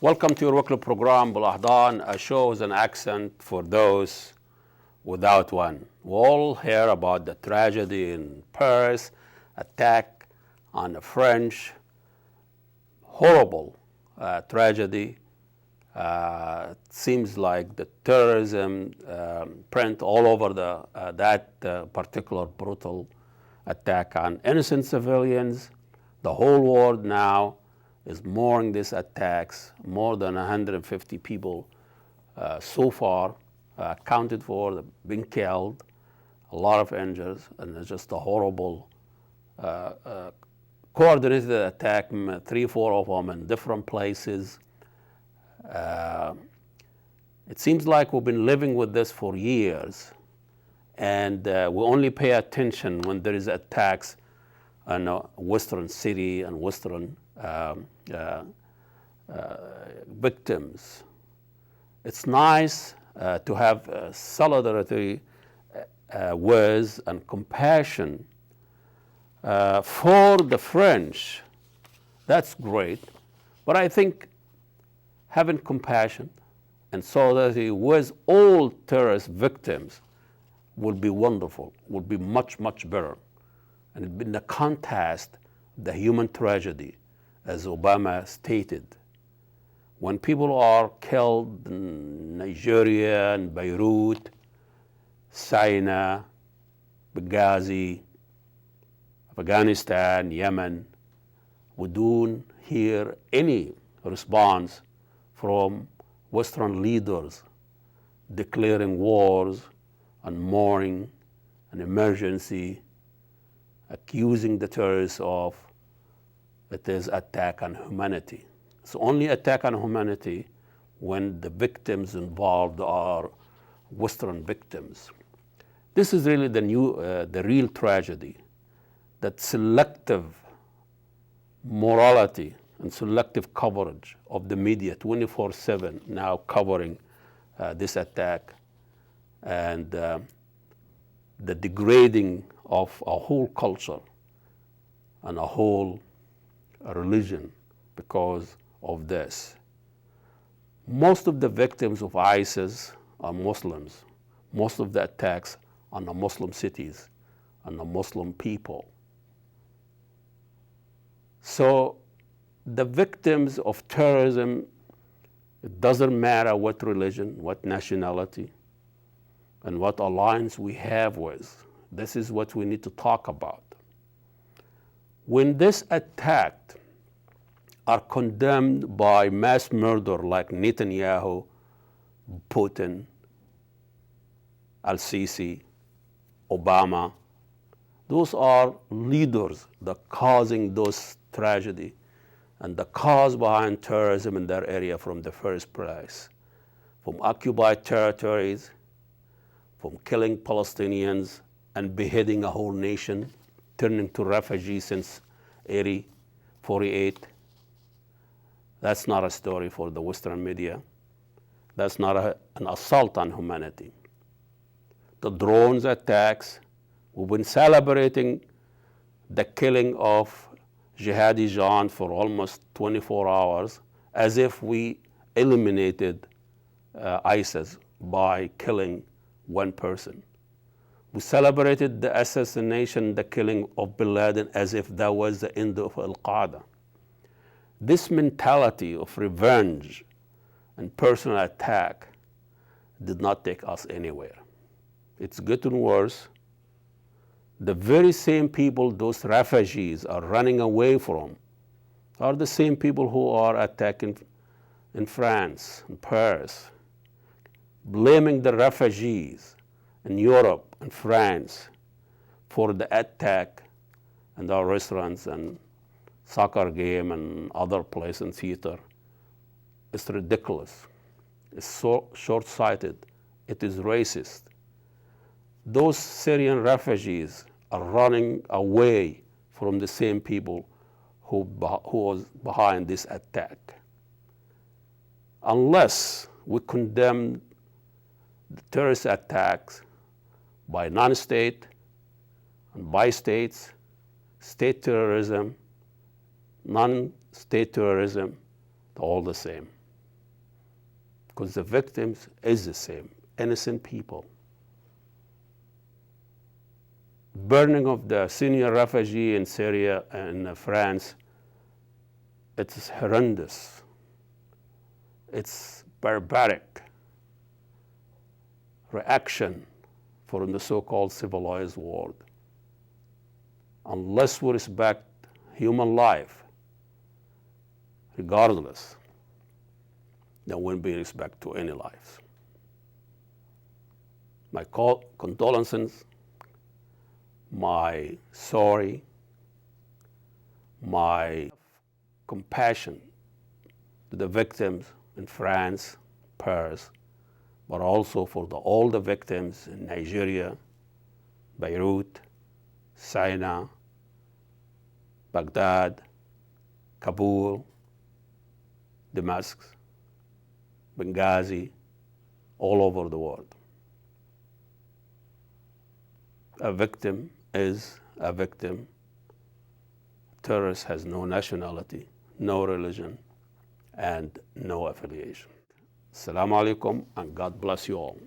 Welcome to your weekly program, BelAhdan, a show with an accent for those without one. We all hear about the tragedy in Paris, attack on the French, horrible tragedy. It seems like the terrorism print all over that particular brutal attack on innocent civilians. The whole world now is mourning these attacks. More than 150 people so far accounted for, being killed, a lot of injured, and it's just a horrible coordinated attack, 3-4 of them in different places. It seems like we've been living with this for years, and we only pay attention when there is attacks in a Western city and Western victims. It's nice to have solidarity with and compassion for the French. That's great, but I think having compassion and solidarity with all terrorist victims would be wonderful, would be much, much better. And in the context, the human tragedy, as Obama stated, when people are killed in Nigeria and Beirut, Sinai, Benghazi, Afghanistan, Yemen, we don't hear any response from Western leaders declaring wars and mourning an emergency, accusing the terrorists of it is attack on humanity. It's only attack on humanity when the victims involved are Western victims. This is really the real tragedy, that selective morality and selective coverage of the media 24/7 now covering this attack, and the degrading of a whole culture and a whole religion because of this. Most of the victims of ISIS are Muslims. Most of the attacks on the Muslim cities and the Muslim people. So the victims of terrorism, it doesn't matter what religion, what nationality, and what alliance we have with. This is what we need to talk about. When this attack are condemned by mass murder like Netanyahu, Putin, Al-Sisi, Obama, those are leaders that causing those tragedy and the cause behind terrorism in their area from the first place, from occupied territories, from killing Palestinians and beheading a whole nation, turning to refugees since 48. That's not a story for the Western media. That's not an assault on humanity. The drones attacks, we've been celebrating the killing of Jihadi John for almost 24 hours as if we eliminated ISIS by killing one person. We celebrated the assassination, the killing of BelAhdan as if that was the end of Al-Qaeda. This mentality of revenge and personal attack did not take us anywhere. It's getting worse. The very same people those refugees are running away from are the same people who are attacking in France, in Paris, blaming the refugees in Europe and France for the attack in our restaurants and soccer game and other places in theater. It's ridiculous. It's so short-sighted. It is racist. Those Syrian refugees are running away from the same people who was behind this attack. Unless we condemn the terrorist attacks by non-state and by states, state terrorism, non-state terrorism, they're all the same. because the victims is the same, innocent people. Burning of the Syrian refugee in Syria and France, it's horrendous. It's barbaric reaction from the so-called civilized world. Unless we respect human life, regardless, there won't be respect to any lives. My condolences, my sorry, my compassion to the victims in France, Paris, but also for all the victims in Nigeria, Beirut, Sinai, Baghdad, Kabul, Damascus, Benghazi, all over the world. A victim is a victim. Terrorist has no nationality, no religion, and no affiliation. Assalamu alaikum, and God bless you all.